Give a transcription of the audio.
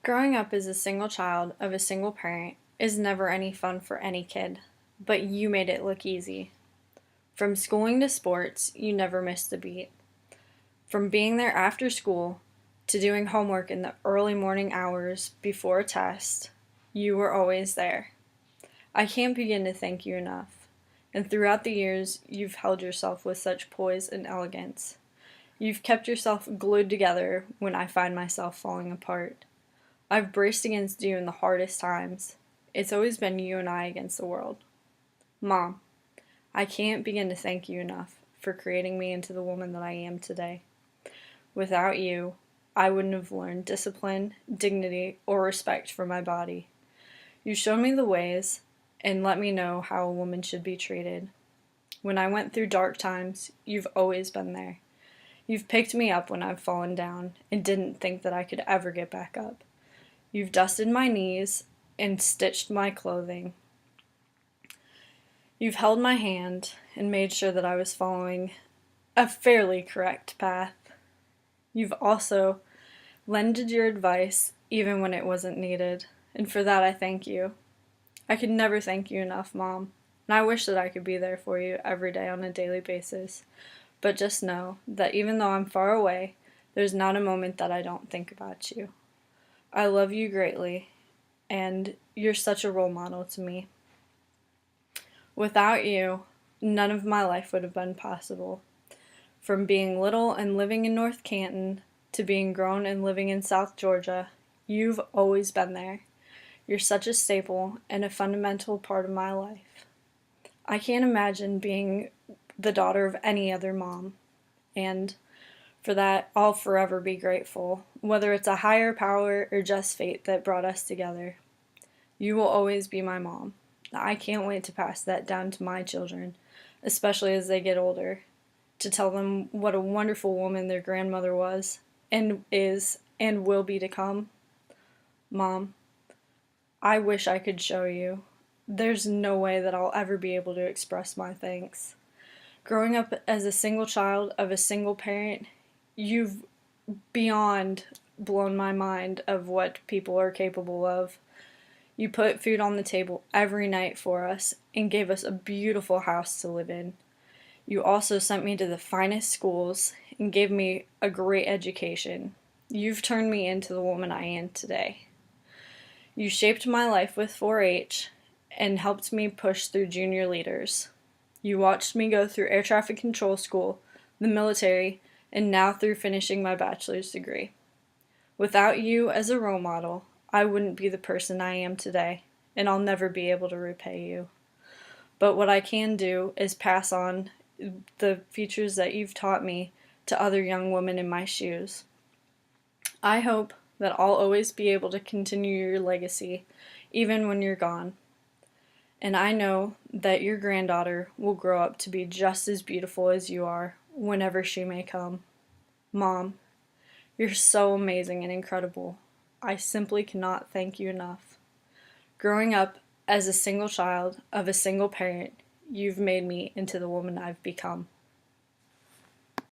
Growing up as a single child of a single parent is never any fun for any kid, but you made it look easy. From schooling to sports, you never missed a beat. From being there after school to doing homework in the early morning hours before a test, you were always there. I can't begin to thank you enough. And throughout the years, you've held yourself with such poise and elegance. You've kept yourself glued together when I find myself falling apart. I've braced against you in the hardest times. It's always been you and I against the world. Mom, I can't begin to thank you enough for creating me into the woman that I am today. Without you, I wouldn't have learned discipline, dignity, or respect for my body. You showed me the ways and let me know how a woman should be treated. When I went through dark times, you've always been there. You've picked me up when I've fallen down and didn't think that I could ever get back up. You've dusted my knees and stitched my clothing. You've held my hand and made sure that I was following a fairly correct path. You've also lended your advice even when it wasn't needed, and for that I thank you. I could never thank you enough, Mom, and I wish that I could be there for you every day on a daily basis. But just know that even though I'm far away, there's not a moment that I don't think about you. I love you greatly, and you're such a role model to me. Without you, none of my life would have been possible. From being little and living in North Canton to being grown and living in South Georgia, you've always been there. You're such a staple and a fundamental part of my life. I can't imagine being the daughter of any other mom, and for that, I'll forever be grateful, whether it's a higher power or just fate that brought us together. You will always be my mom. I can't wait to pass that down to my children, especially as they get older, to tell them what a wonderful woman their grandmother was, and is, and will be to come. Mom, I wish I could show you. There's no way that I'll ever be able to express my thanks. Growing up as a single child of a single parent, you've beyond blown my mind of what people are capable of. You put food on the table every night for us and gave us a beautiful house to live in. You also sent me to the finest schools and gave me a great education. You've turned me into the woman I am today. You shaped my life with 4-H and helped me push through junior leaders. You watched me go through air traffic control school, the military, and now through finishing my bachelor's degree. Without you as a role model, I wouldn't be the person I am today, and I'll never be able to repay you. But what I can do is pass on the features that you've taught me to other young women in my shoes. I hope that I'll always be able to continue your legacy, even when you're gone. And I know that your granddaughter will grow up to be just as beautiful as you are, whenever she may come. Mom, you're so amazing and incredible. I simply cannot thank you enough. Growing up as a single child of a single parent, you've made me into the woman I've become.